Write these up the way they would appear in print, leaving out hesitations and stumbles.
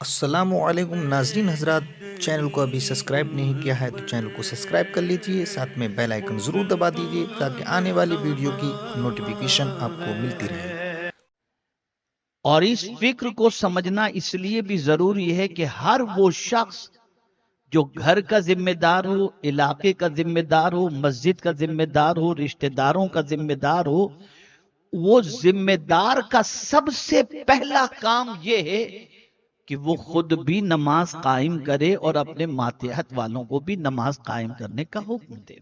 السلام علیکم ناظرین حضرات، چینل کو ابھی سبسکرائب نہیں کیا ہے تو چینل کو سبسکرائب کر لیجئے، ساتھ میں بیل آئیکن ضرور دبا دیجئے تاکہ آنے والی ویڈیو کی نوٹیفیکیشن آپ کو ملتی رہے۔ اور اس فکر کو سمجھنا اس لیے بھی ضروری ہے کہ ہر وہ شخص جو گھر کا ذمہ دار ہو، علاقے کا ذمہ دار ہو، مسجد کا ذمہ دار ہو، رشتہ داروں کا ذمہ دار ہو، وہ ذمہ دار کا سب سے پہلا کام یہ ہے کہ وہ خود بھی نماز قائم کرے اور اپنے ماتحت والوں کو بھی نماز قائم کرنے کا حکم دے۔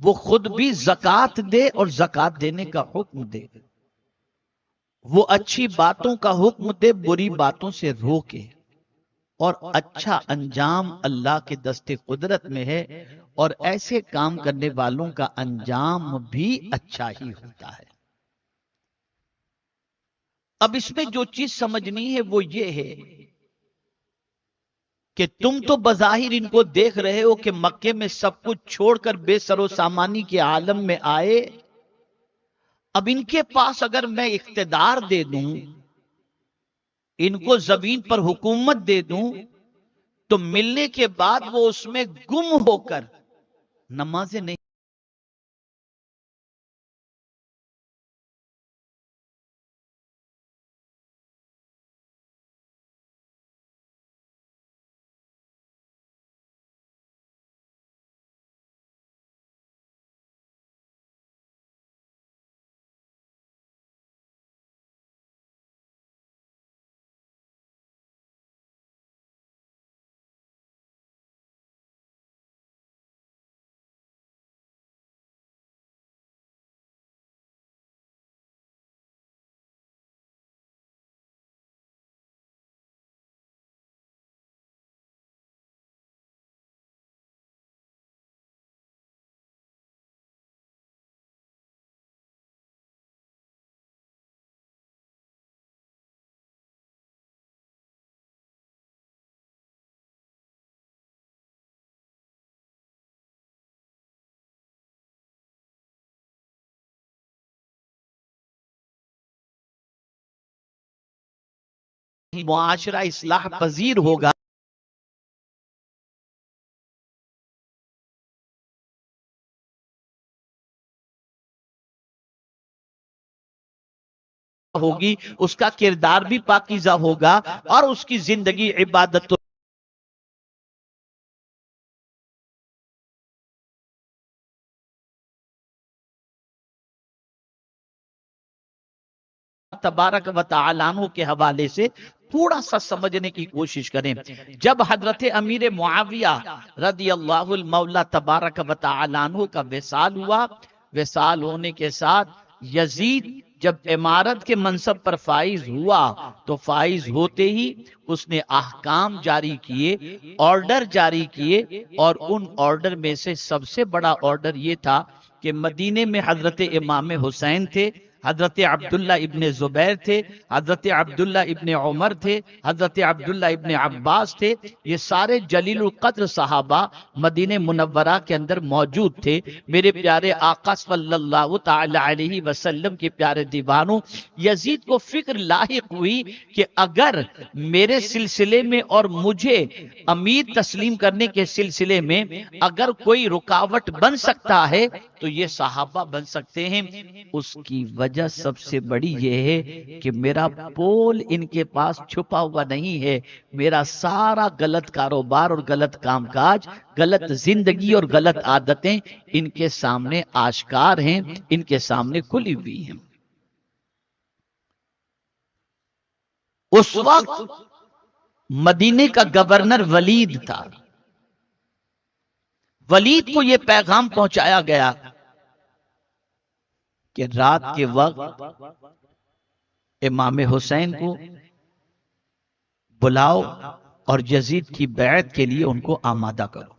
وہ خود بھی زکوٰۃ دے اور زکوٰۃ دینے کا حکم دے۔ وہ اچھی باتوں کا حکم دے، بری باتوں سے روکے، اور اچھا انجام اللہ کے دست قدرت میں ہے، اور ایسے کام کرنے والوں کا انجام بھی اچھا ہی ہوتا ہے۔ اب اس میں جو چیز سمجھنی ہے وہ یہ ہے کہ تم تو بظاہر ان کو دیکھ رہے ہو کہ مکے میں سب کچھ چھوڑ کر بے سر و سامانی کے عالم میں آئے۔ اب ان کے پاس اگر میں اقتدار دے دوں، ان کو زمین پر حکومت دے دوں، تو ملنے کے بعد وہ اس میں گم ہو کر نمازیں نہیں معاشرہ اصلاح پذیر ہوگا۔ ہوگی اس کا کردار بھی پاکیزہ ہوگا، اور اس کی زندگی عبادت تبارک و تعالیٰ عنہ کے حوالے سے تھوڑا سا سمجھنے کی کوشش کریں۔ جب حضرت امیر معاویہ رضی اللہ المولا تبارک و تعالیٰ عنہ کا وصال ہوا، وصال ہونے کے ساتھ یزید جب امارت کے منصب پر فائز ہوا، تو فائز ہوتے ہی اس نے احکام جاری کیے، آرڈر جاری کیے، اور ان آرڈر میں سے سب سے بڑا آرڈر یہ تھا کہ مدینے میں حضرت امام حسین تھے، حضرت عبداللہ ابن زبیر تھے، حضرت عبداللہ ابن عمر تھے، حضرت عبداللہ ابن عباس تھے، یہ سارے جلیل القدر صحابہ مدینہ منورہ کے اندر موجود تھے۔ میرے پیارے آقا صلی اللہ تعالی علیہ وسلم کے پیارے دیوانوں، یزید کو فکر لاحق ہوئی کہ اگر میرے سلسلے میں اور مجھے امیر تسلیم کرنے کے سلسلے میں اگر کوئی رکاوٹ بن سکتا ہے تو یہ صحابہ بن سکتے ہیں۔ اس کی وجہ سب سے بڑی یہ ہے کہ میرا پول ان کے پاس چھپا ہوا نہیں ہے، میرا سارا غلط کاروبار اور غلط کام کاج، غلط زندگی اور غلط عادتیں ان کے سامنے آشکار ہیں، ان کے سامنے کھلی ہوئی ہیں۔ اس وقت مدینے کا گورنر ولید تھا۔ ولید کو یہ پیغام پہنچایا گیا کہ رات کے وقت امام حسین کو بلاؤ اور یزید کی بیعت کے لیے ان کو آمادہ کرو۔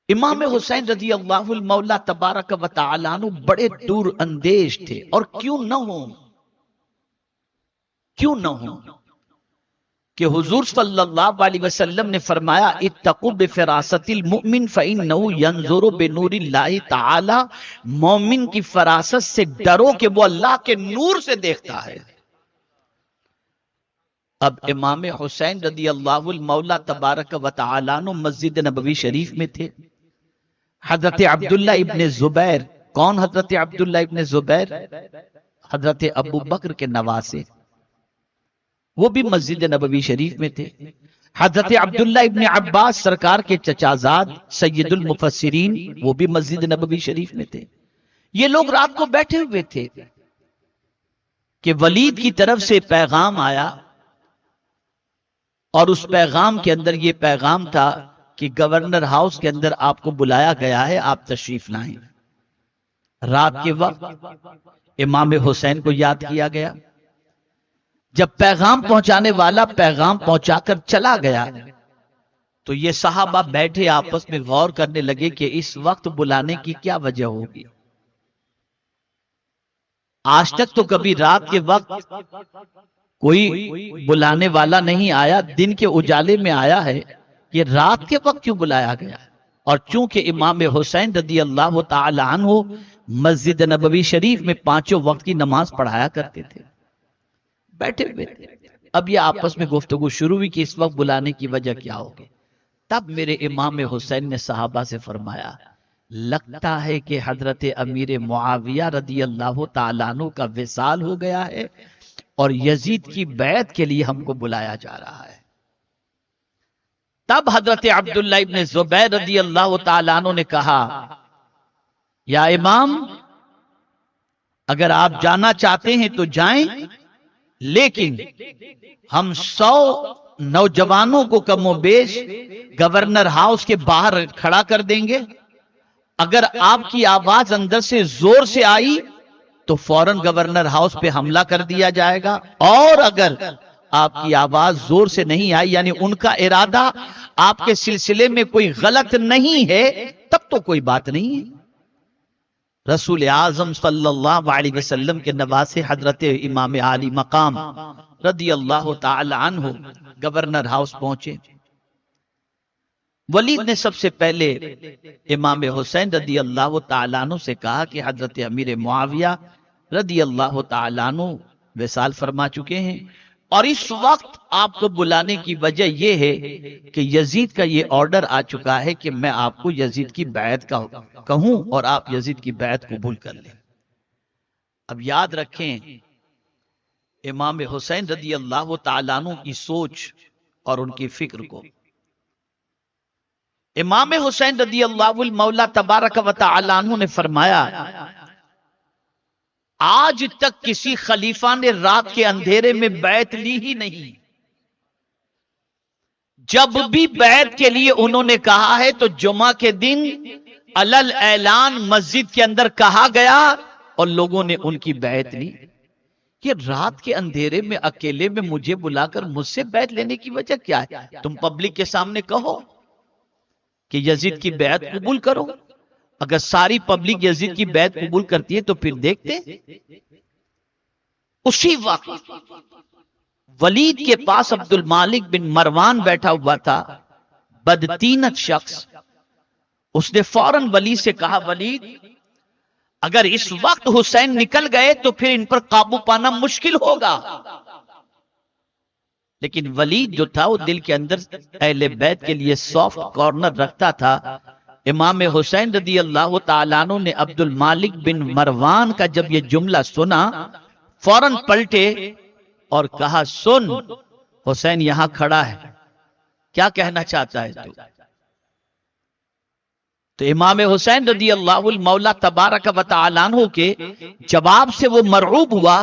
امام حسین رضی اللہ المولا تبارک و تعالیٰ عنہ بڑے دور اندیش تھے، اور کیوں نہ ہوں، کہ حضور صلی اللہ علیہ وسلم نے فرمایا اتقوا بفراست المؤمن فإنه ينظر بنور اللہ تعالی، مومن کی فراست سے ڈرو کہ وہ اللہ کے نور سے دیکھتا ہے۔ اب امام حسین رضی اللہ المولا تبارک و تعالی عنہ مسجد نبوی شریف میں تھے۔ حضرت عبداللہ ابن زبیر، کون حضرت عبداللہ ابن زبیر؟ حضرت ابو بکر کے نواسے، وہ بھی مسجد نبوی شریف میں تھے۔ حضرت عبداللہ ابن عباس سرکار کے چچازاد سید المفسرین، وہ بھی مسجد نبوی شریف میں تھے۔ یہ لوگ رات کو بیٹھے ہوئے تھے کہ ولید کی طرف سے پیغام آیا، اور اس پیغام کے اندر یہ پیغام تھا کہ گورنر ہاؤس کے اندر آپ کو بلایا گیا ہے، آپ تشریف لائیں۔ رات کے وقت امام حسین کو یاد کیا گیا۔ جب پیغام پہنچانے والا پیغام پہنچا کر چلا گیا تو یہ صحابہ بیٹھے آپس میں غور کرنے لگے کہ اس وقت بلانے کی کیا وجہ ہوگی۔ آج تک تو کبھی رات کے وقت کوئی بلانے والا نہیں آیا، دن کے اجالے میں آیا ہے، یہ رات کے وقت کیوں بلایا گیا؟ اور چونکہ امام حسین رضی اللہ تعالی عنہ مسجد نبوی شریف میں پانچوں وقت کی نماز پڑھایا کرتے تھے، بیٹھے ہوئے تھے۔ اب یہ آپس میں گفتگو شروع ہوئی کہ اس وقت بلانے کی وجہ کیا ہوگی۔ تب میرے امام حسین نے صحابہ سے فرمایا، لگتا ہے کہ حضرت امیر معاویہ رضی اللہ تعالیٰ عنہ کا وصال ہو گیا ہے اور یزید کی بیعت کے لیے ہم کو بلایا جا رہا ہے۔ تب حضرت عبداللہ ابن زبیر رضی اللہ تعالیٰ عنہ نے کہا، یا امام، اگر آپ جانا چاہتے ہیں تو جائیں، لیکن ہم 100 نوجوانوں کو کم و بیش گورنر ہاؤس کے باہر کھڑا کر دیں گے۔ اگر آپ کی آواز اندر سے زور سے آئی تو فوراً گورنر ہاؤس پہ حملہ کر دیا جائے گا، اور اگر آپ کی آواز زور سے نہیں آئی، یعنی ان کا ارادہ آپ کے سلسلے میں کوئی غلط نہیں ہے، تب تو کوئی بات نہیں ہے۔ رسول اعظم صلی اللہ علیہ وسلم کے نواسے حضرت امام عالی مقام رضی اللہ تعالی عنہ گورنر ہاؤس پہنچے۔ ولید نے سب سے پہلے امام حسین رضی اللہ تعالیٰ عنہ سے کہا کہ حضرت امیر معاویہ رضی اللہ تعالیٰ عنہ وصال فرما چکے ہیں، اور اس وقت آپ کو بلانے کی وجہ یہ ہے کہ یزید کا یہ آرڈر آ چکا ہے کہ میں آپ کو یزید کی بیعت کا کہوں اور آپ یزید کی بیعت قبول کر لیں۔ اب یاد رکھیں امام حسین رضی اللہ تعالیٰ عنہ کی سوچ اور ان کی فکر کو۔ امام حسین رضی اللہ المولا تبارک و تعالی عنہ نے فرمایا، آج تک کسی خلیفہ نے رات کے اندھیرے میں بیعت لی ہی نہیں۔ جب بھی بیعت کے لیے انہوں نے کہا ہے تو جمعہ کے دن علل اعلان مسجد کے اندر کہا گیا اور لوگوں نے ان کی بیعت لی۔ کہ رات کے اندھیرے میں اکیلے میں مجھے بلا کر مجھ سے بیعت لینے کی وجہ کیا ہے؟ تم پبلک کے سامنے کہو کہ یزید کی بیعت قبول کرو۔ اگر ساری پبلک یزید کی بیعت قبول کرتی ہے تو پھر دیکھتے۔ اسی وقت ولید کے پاس عبد المالک بن مروان بیٹھا ہوا تھا، بدتینت شخص۔ اس نے فوراً ولید سے کہا، ولید، اگر اس وقت حسین نکل گئے تو پھر ان پر قابو پانا مشکل ہوگا۔ لیکن ولید جو تھا وہ دل کے اندر اہل بیت کے لیے سافٹ کارنر رکھتا تھا۔ امام حسین رضی اللہ تعالیٰ عنہ نے عبد المالک بن مروان کا جب یہ جملہ سنا، فوراً پلٹے اور کہا، سن، حسین یہاں کھڑا ہے، کیا کہنا چاہتا ہے تو امام حسین رضی اللہ المولا تبارک و تعالی عنہ کے جواب سے وہ مرعوب ہوا،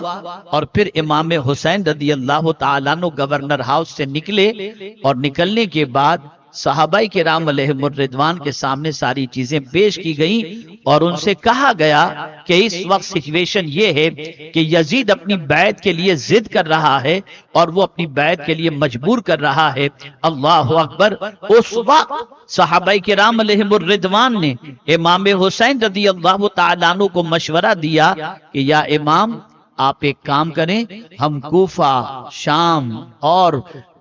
اور پھر امام حسین رضی اللہ تعالی عنہ گورنر ہاؤس سے نکلے، اور نکلنے کے بعد صحابہ کرام علیہم الرضوان کے سامنے ساری چیزیں پیش کی گئیں، اور ان سے کہا گیا کہ اس وقت سچویشن یہ ہے کہ یزید اپنی بیعت کے لیے ضد کر رہا ہے اور وہ اپنی بیعت کے لیے مجبور کر رہا ہے۔ اللہ اکبر۔ اس وقت صحابہ کرام علیہم الرضوان نے امام حسین رضی اللہ تعالیٰ عنہ کو مشورہ دیا کہ یا امام، آپ ایک کام کریں، ہم کوفہ، شام اور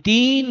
3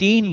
3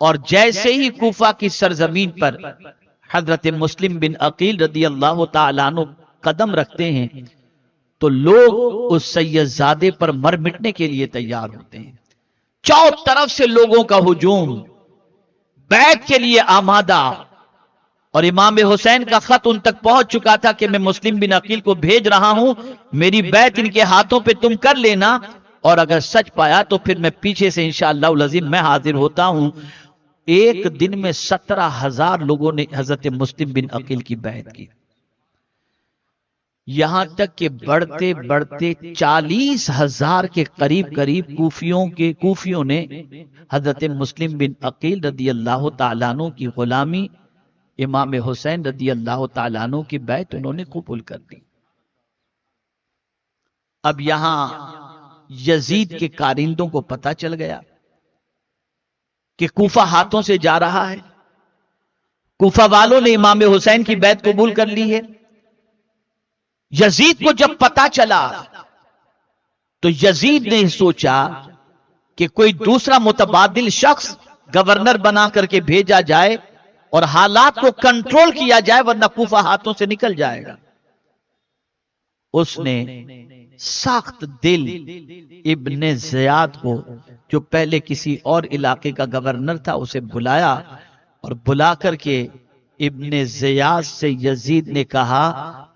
اور جیسے ہی کوفہ کی سرزمین پر حضرت مسلم بن عقیل رضی اللہ تعالیٰ عنہ قدم رکھتے ہیں تو لوگ اس سید زادے پر مر مٹنے کے لیے تیار ہوتے ہیں. چاروں طرف سے لوگوں کا ہجوم، بیعت کے لیے آمادہ. اور امام حسین کا خط ان تک پہنچ چکا تھا کہ میں مسلم بن عقیل کو بھیج رہا ہوں، میری بیعت ان کے ہاتھوں پہ تم کر لینا، اور اگر سچ پایا تو پھر میں پیچھے سے انشاءاللہ العظیم میں حاضر ہوتا ہوں. ایک دن میں 17,000 لوگوں نے حضرت مسلم بن عقیل کی بیعت کی. یہاں تک کہ بڑھتے بڑھتے 40,000 کے قریب کوفیوں نے حضرت مسلم بن عقیل رضی اللہ تعالیٰ عنہ کی غلامی، امام حسین رضی اللہ تعالیٰ عنہ کی بیعت انہوں نے قبول کر دی. اب یہاں یزید کے کارندوں کو پتا چل گیا کہ کوفہ ہاتھوں سے جا رہا ہے. کوفہ والوں نے امام حسین کی بیعت قبول کر لی ہے. یزید کو جب پتا چلا تو یزید نے سوچا کہ کوئی دوسرا متبادل شخص گورنر بنا کر کے بھیجا جائے اور حالات کو کنٹرول کیا جائے، ورنہ کوفہ ہاتھوں سے نکل جائے گا. اس نے سخت دل ابن زیاد کو، جو پہلے کسی اور علاقے کا گورنر تھا، اسے بلایا اور بلا کر کے ابن زیاد سے یزید نے کہا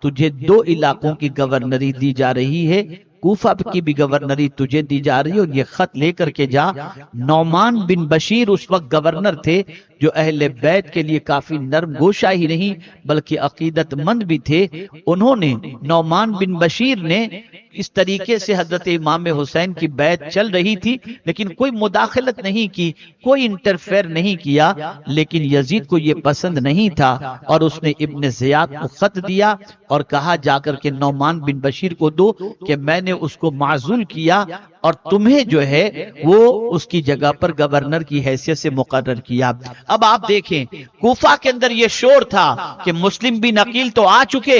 تجھے 2 علاقوں کی گورنری دی جا رہی ہے، کوفہ کی بھی گورنری تجھے دی جا رہی ہے، اور یہ خط لے کر کے جا. نعمان بن بشیر اس وقت گورنر تھے، جو اہل بیت کے لیے کافی نرم گوشہ ہی نہیں بلکہ عقیدت مند بھی تھے. انہوں نے، نعمان بن بشیر نے اس طریقے سے حضرت امام حسین کی بیعت چل رہی تھی لیکن کوئی مداخلت نہیں کی، کوئی انٹرفیئر نہیں کیا. لیکن یزید کو یہ پسند نہیں تھا اور اس نے ابن زیاد کو خط دیا اور کہا جا کر کے نعمان بن بشیر کو دو کہ میں نے اس کو معزول کیا اور تمہیں جو ہے وہ اس کی جگہ پر گورنر کی حیثیت سے مقرر کیا. اب آپ دیکھیں کوفہ کے اندر یہ شور تھا کہ مسلم بن عقیل تو آ چکے،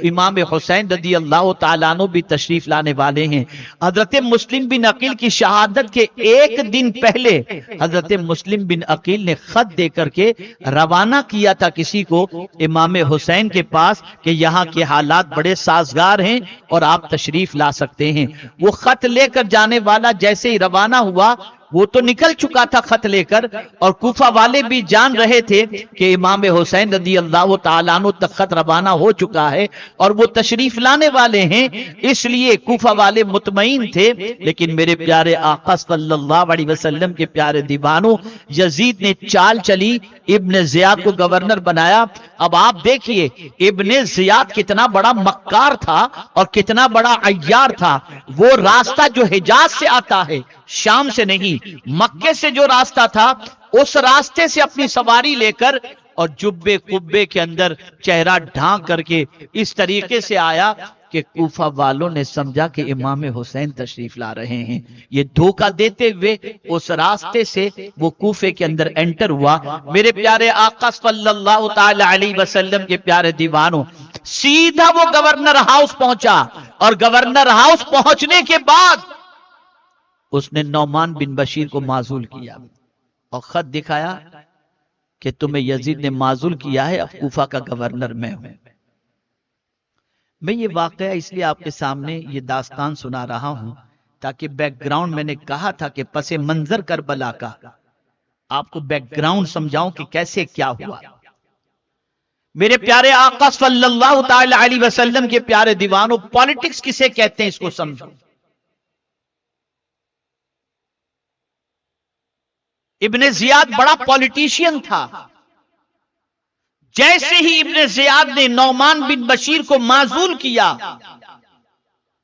امام حسین رضی اللہ تعالیٰ عنہ بھی تشریف لانے والے ہیں. حضرت مسلم بن عقیل کی شہادت کے ایک دن پہلے حضرت مسلم بن عقیل نے خط دے کر کے روانہ کیا تھا کسی کو امام حسین کے پاس کہ یہاں کے حالات بڑے سازگار ہیں اور آپ تشریف لا سکتے ہیں. وہ خط لے کر جانے والا جیسے ہی روانہ ہوا، وہ تو نکل چکا تھا خط لے کر، اور کوفہ والے بھی جان رہے تھے کہ امام حسین رضی اللہ تعالیٰ عنہ تک خط روانہ ہو چکا ہے اور وہ تشریف لانے والے ہیں، اس لیے کوفہ والے مطمئن تھے. لیکن میرے پیارے آقا صلی اللہ علیہ وسلم کے پیارے دیوانوں، یزید نے چال چلی، ابن زیاد کو گورنر بنایا. اب آپ دیکھیے ابن زیاد کتنا بڑا مکار تھا اور کتنا بڑا عیار تھا. وہ راستہ جو حجاز سے آتا ہے، شام سے نہیں، مکے سے جو راستہ تھا، اس راستے سے اپنی سواری لے کر اور جبے قبے کے اندر چہرہ ڈھانک کر کے اس طریقے سے آیا کہ کوفہ والوں نے سمجھا کہ امام حسین تشریف لا رہے ہیں. یہ دھوکہ دیتے ہوئے اس راستے سے وہ کوفے کے اندر انٹر ہوا. میرے پیارے آقا صلی اللہ تعالی علیہ وسلم کے پیارے دیوانوں، سیدھا وہ گورنر ہاؤس پہنچا اور گورنر ہاؤس پہنچنے کے بعد اس نے نعمان بن بشیر کو معزول کیا اور خط دکھایا کہ تمہیں یزید نے معزول کیا ہے، اب کوفہ کا گورنر میں ہوں. میں یہ واقعہ اس لیے آپ کے سامنے یہ داستان سنا رہا ہوں تاکہ بیک گراؤنڈ، میں نے کہا تھا کہ پس منظر کربلا کا آپ کو بیک گراؤنڈ سمجھاؤں کہ کیسے کیا ہوا. میرے پیارے آقا صلی اللہ تعالی علیہ وسلم کے پیارے دیوانوں، پالیٹکس کسے کہتے ہیں اس کو سمجھو. ابن زیاد بڑا پالیٹیشین تھا. جیسے ہی ابن زیاد نے نعمان بن بشیر کو معزول کیا،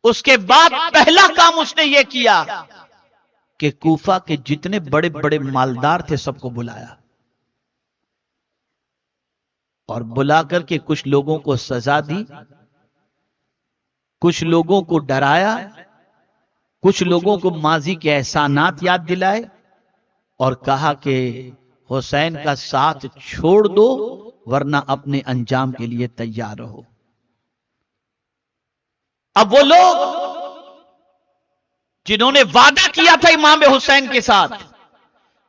اس کے بعد پہلا کام اس نے یہ کیا کہ کوفہ کے جتنے بڑے بڑے مالدار تھے سب کو بلایا اور بلا کر کے کچھ لوگوں کو سزا دی، کچھ لوگوں کو ڈرایا، کچھ لوگوں کو ماضی کے احسانات یاد دلائے اور کہا کہ حسین کا ساتھ چھوڑ دو ورنہ اپنے انجام کے لیے تیار رہو. اب وہ لوگ جنہوں نے وعدہ کیا تھا امام حسین کے ساتھ،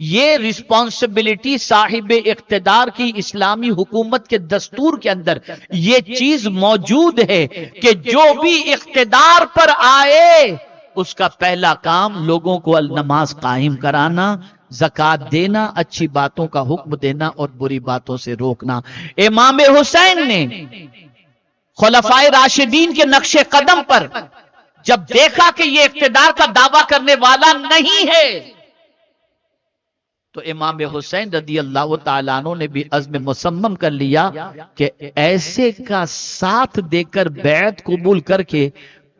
یہ رسپانسبلٹی صاحب اقتدار کی اسلامی حکومت کے دستور کے اندر یہ چیز موجود ہے کہ جو بھی اقتدار پر آئے اس کا پہلا کام لوگوں کو نماز قائم کرانا، زکوٰۃ دینا، اچھی باتوں کا حکم دینا اور بری باتوں سے روکنا۔ امام حسین نے خلفائے راشدین کے نقش قدم پر جب دیکھا کہ یہ اقتدار کا دعویٰ کرنے والا نہیں ہے تو امام حسین رضی اللہ تعالیٰ عنہ نے بھی عزم مصمم کر لیا کہ ایسے کا ساتھ دے کر بیعت قبول کر کے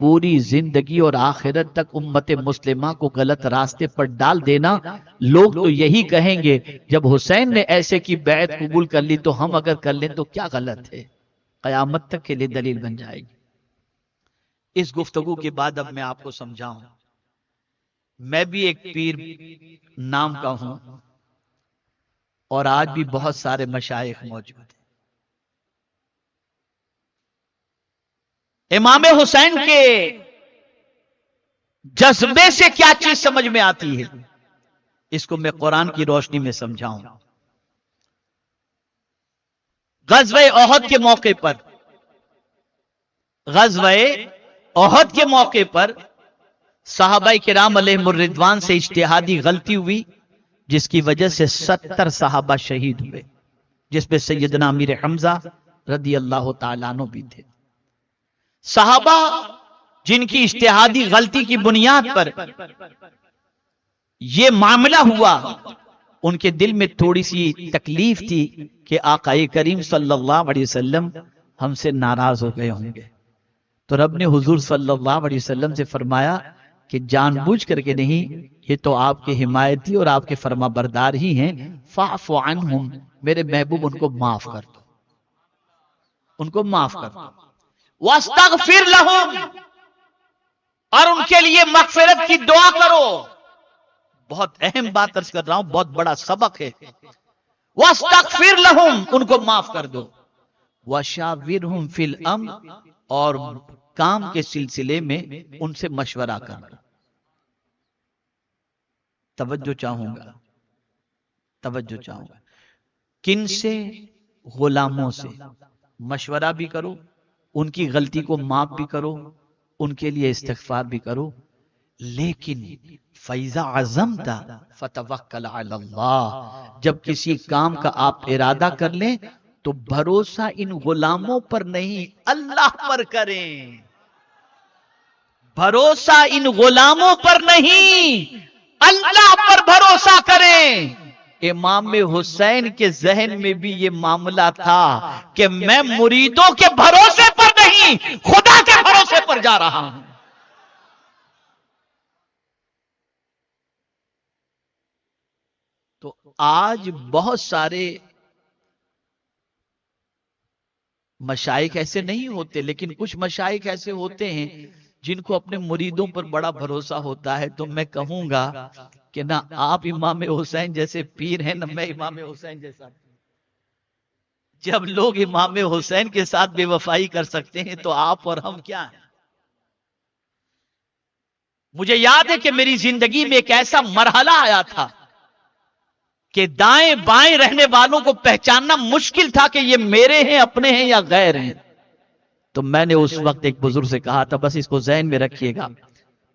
پوری زندگی اور آخرت تک امت مسلمہ کو غلط راستے پر ڈال دینا۔ لوگ تو یہی کہیں گے جب حسین نے ایسے کی بیعت قبول کر لی تو ہم اگر کر لیں تو کیا غلط ہے، قیامت تک کے لیے دلیل بن جائے گی۔ اس گفتگو کے بعد اب میں آپ کو سمجھاؤں، میں بھی ایک پیر نام کا ہوں اور آج بھی بہت سارے مشائخ موجود ہیں۔ امام حسین کے جذبے سے کیا چیز سمجھ میں آتی ہے اس کو میں قرآن کی روشنی میں سمجھاؤں۔ غزوہ احد کے موقع پر صحابہ کرام علیہم الرضوان سے اجتہادی غلطی ہوئی جس کی وجہ سے 70 صحابہ شہید ہوئے، جس میں سیدنا امیر حمزہ رضی اللہ تعالیٰ عنہ بھی تھے۔ صحابہ جن کی اجتہادی غلطی کی بنیاد پر یہ معاملہ ہوا، ان کے دل میں تھوڑی سی تکلیف تھی کہ آقا کریم صلی اللہ علیہ وسلم ہم سے ناراض ہو گئے ہوں گے، تو رب نے حضور صلی اللہ علیہ وسلم سے فرمایا کہ جان بوجھ کر کے نہیں، یہ تو آپ کے حمایتی اور آپ کے فرما بردار ہی ہیں، فاعف عنہم، میرے محبوب ان کو معاف کر دو، ان کو معاف کر دو، واستغفر لہم، اور ان کے لیے مغفرت کی دعا کرو۔ بہت اہم بات عرض کر رہا ہوں، بہت بڑا سبق ہے۔ واستغفر لہم، ان کو معاف کر دو، وشاورہم فی الامر، اور کام کے سلسلے میں ان سے مشورہ کرنا۔ توجہ چاہوں گا کن سے؟ غلاموں سے مشورہ بھی کرو، ان کی غلطی کو معاف بھی کرو، ان کے لیے استغفار بھی کرو، لیکن فَإِذَا عَزَمْتَ فَتَوَكَّلْ عَلَى اللَّهِ، جب کسی کام کا آپ ارادہ کر لیں تو بھروسہ ان غلاموں پر نہیں اللہ پر کریں، بھروسہ ان غلاموں پر نہیں اللہ پر بھروسہ کریں۔ امام حسین کے ذہن میں بھی یہ معاملہ تھا کہ میں مریدوں کے بھروسے پر نہیں خدا کے بھروسے پر جا رہا ہوں۔ تو آج بہت سارے مشائخ ایسے نہیں ہوتے، لیکن کچھ مشائخ ایسے ہوتے ہیں جن کو اپنے مریدوں پر بڑا بھروسہ ہوتا ہے۔ تو میں کہوں گا کہ نہ آپ امام حسین جیسے پیر ہیں، نہ میں امام حسین جیسا۔ جب لوگ امام حسین کے ساتھ بے وفائی کر سکتے ہیں تو آپ اور ہم کیا ہیں؟ مجھے یاد ہے کہ میری زندگی میں ایک ایسا مرحلہ آیا تھا کہ دائیں بائیں رہنے والوں کو پہچاننا مشکل تھا کہ یہ میرے ہیں، اپنے ہیں یا غیر ہیں۔ تو میں نے اس وقت ایک بزرگ سے کہا تھا، بس اس کو ذہن میں رکھیے گا،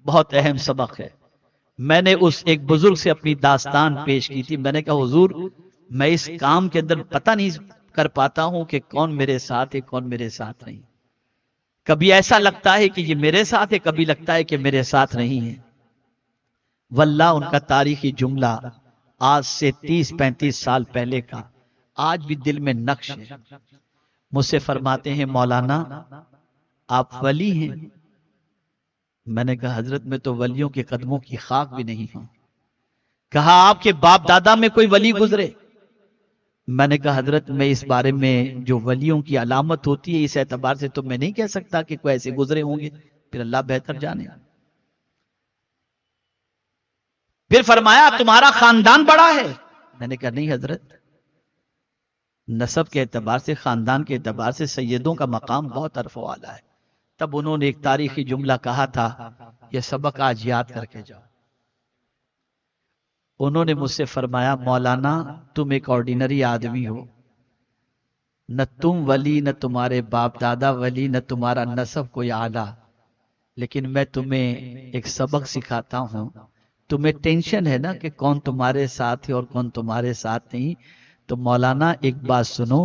بہت اہم سبق ہے۔ میں نے اس ایک بزرگ سے اپنی داستان پیش کی تھی۔ میں نے کہا حضور، میں اس کام کے اندر پتہ نہیں کر پاتا ہوں کہ کون میرے ساتھ ہے کون میرے ساتھ نہیں۔ کبھی ایسا لگتا ہے کہ یہ میرے ساتھ ہے، کبھی لگتا ہے کہ میرے ساتھ نہیں ہے۔ واللہ ان کا تاریخی جملہ آج سے 30-35 سال پہلے کا آج بھی دل میں نقش ہے۔ مجھ سے فرماتے ہیں مولانا آپ ولی ہیں؟ میں نے کہا حضرت میں تو ولیوں کے قدموں کی خاک بھی نہیں ہوں۔ کہا آپ کے باپ دادا میں کوئی ولی گزرے؟ میں نے کہا حضرت میں اس بارے میں جو ولیوں کی علامت ہوتی ہے اس اعتبار سے تو میں نہیں کہہ سکتا کہ کوئی ایسے گزرے ہوں گے، پھر اللہ بہتر جانے۔ پھر فرمایا تمہارا خاندان بڑا ہے؟ میں نے کہا نہیں حضرت، نسب کے اعتبار سے خاندان کے اعتبار سے سیدوں کا مقام بہت عرف و اعلیٰ ہے۔ تب انہوں نے ایک تاریخی جملہ کہا تھا، یہ سبق آج یاد کر کے جاؤ۔ انہوں نے مجھ سے فرمایا مولانا تم ایک آرڈینری آدمی ہو، نہ تم ولی، نہ تمہارے باپ دادا ولی، نہ تمہارا نسب کوئی اعلیٰ، لیکن میں تمہیں ایک سبق سکھاتا ہوں۔ تمہیں ٹینشن ہے نا کہ کون تمہارے ساتھ ہے اور کون تمہارے ساتھ نہیں، تو مولانا ایک بات سنو،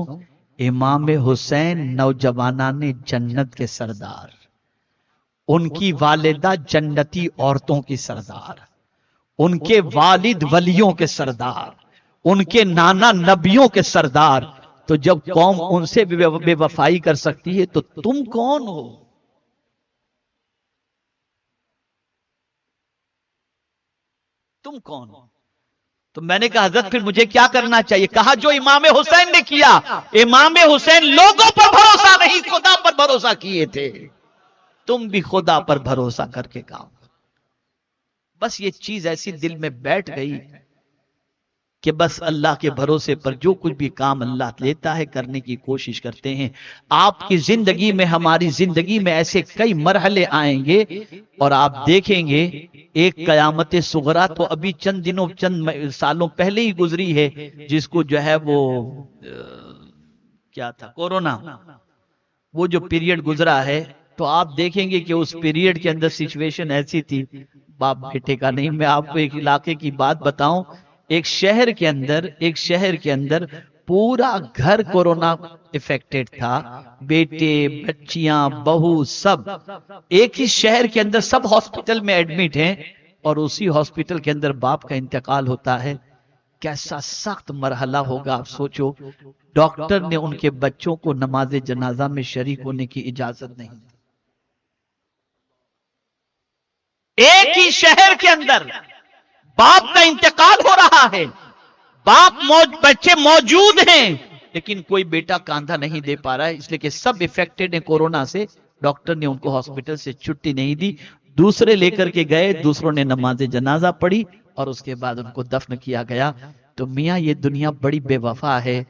امام حسین نوجوانان جنت کے سردار، ان کی والدہ جنتی عورتوں کی سردار، ان کے والد ولیوں کے سردار، ان کے نانا نبیوں کے سردار، تو جب قوم ان سے بے وفائی کر سکتی ہے تو تم کون ہو؟ تم کون ہو؟ تو میں نے کہا حضرت پھر مجھے کیا کرنا چاہیے؟ کہا جو امام حسین نے کیا۔ امام حسین لوگوں پر بھروسہ نہیں، خدا پر بھروسہ کیے تھے، تم بھی خدا پر بھروسہ کر کے کام کرو۔ بس یہ چیز ایسی دل میں بیٹھ گئی کہ بس اللہ کے بھروسے پر جو کچھ بھی کام اللہ لیتا ہے کرنے کی کوشش کرتے ہیں۔ آپ کی زندگی میں، ہماری زندگی میں ایسے کئی مرحلے آئیں گے اور آپ دیکھیں گے ایک قیامت صغریٰ تو ابھی چند سالوں پہلے ہی گزری ہے، جس کو جو ہے وہ کیا تھا، کورونا، وہ جو پیریڈ گزرا ہے، تو آپ دیکھیں گے کہ اس پیریڈ کے اندر سچویشن ایسی تھی، باپ بیٹے کا نہیں۔ میں آپ کو ایک علاقے کی بات بتاؤں، ایک شہر کے اندر پورا گھر کورونا افیکٹڈ تھا، بیٹے، بچیاں، بہو، سب ایک ہی شہر کے اندر، سب ہاسپٹل میں ایڈمٹ ہیں، اور اسی ہاسپٹل کے اندر باپ کا انتقال ہوتا ہے۔ کیسا سخت مرحلہ ہوگا آپ سوچو۔ ڈاکٹر نے ان کے بچوں کو نماز جنازہ میں شریک ہونے کی اجازت نہیں دی۔ ایک ہی شہر کے اندر باپ کا انتقال ہو رہا ہے، بچے موجود ہیں، لیکن کوئی بیٹا کاندھا نہیں دے پا رہا ہے، اس لیے کہ سب افیکٹڈ ہیں کورونا سے۔ ڈاکٹر نے ان کو ہاسپٹل سے چھٹی نہیں دی، دوسرے لے کر کے گئے، دوسروں نے نماز جنازہ پڑھی اور اس کے بعد ان کو دفن کیا گیا۔ تو میاں یہ دنیا بڑی بے وفا ہے۔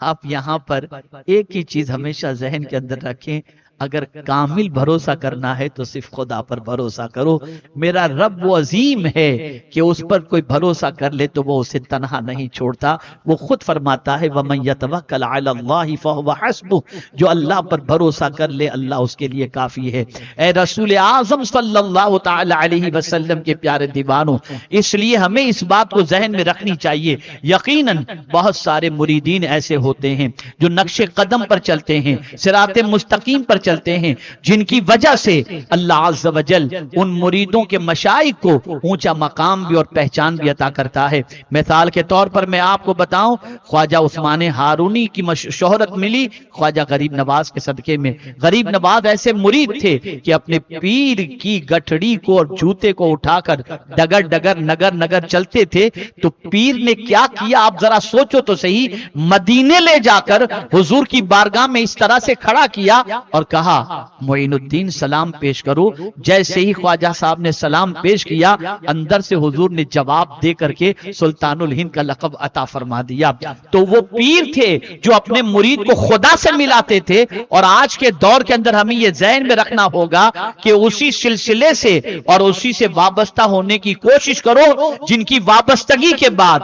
آپ یہاں پر ایک ہی چیز ہمیشہ ذہن کے اندر رکھیں، اگر کامل بھروسہ کرنا ہے تو صرف خدا پر بھروسہ کرو۔ میرا رب وہ عظیم ہے کہ اس پر کوئی بھروسہ کر لے تو وہ اسے تنہا نہیں چھوڑتا۔ وہ خود فرماتا ہے وَمَن يَتَوَكَّلْ عَلَى اللَّهِ فَهُوَ حَسْبُهُ، جو اللہ پر بھروسہ کر لے اللہ اس کے لیے کافی ہے۔ اے رسول اعظم صلی اللہ تعالی علیہ وسلم کے پیارے دیوانوں، اس لیے ہمیں اس بات کو ذہن میں رکھنی چاہیے۔ یقیناً بہت سارے مریدین ایسے ہوتے ہیں جو نقش قدم پر چلتے ہیں، صراط مستقیم پر چلتے ہیں، جن کی وجہ سے اللہ عز و جل ان مریدوں کے مشائخ کو اونچا مقام بھی اور پہچان بھی عطا کرتا ہے۔ مثال کے طور پر میں آپ کو بتاؤں، خواجہ عثمان ہارونی کی شہرت ملی خواجہ غریب نواز کے صدقے میں۔ غریب نواز ایسے مرید تھے کہ اپنے پیر کی گٹھڑی کو اور جوتے کو اٹھا کر ڈگر ڈگر نگر نگر چلتے تھے، تو پیر نے کیا کیا آپ ذرا سوچو تو صحیح، مدینے لے جا کر حضور کی بارگاہ میں اس طرح سے کھڑا کیا اور کہا معین الدین سلام پیش کرو۔ جیسے ہی خواجہ صاحب نے سلام پیش کیا، اندر سے حضور نے جواب دے کر کے سلطان الہند کا لقب عطا فرما دیا۔ تو وہ پیر تھے جو اپنے مرید کو خدا سے ملاتے تھے، اور آج کے دور کے اندر ہمیں یہ ذہن میں رکھنا ہوگا کہ اسی سلسلے سے اور اسی سے وابستہ ہونے کی کوشش کرو جن کی وابستگی کے بعد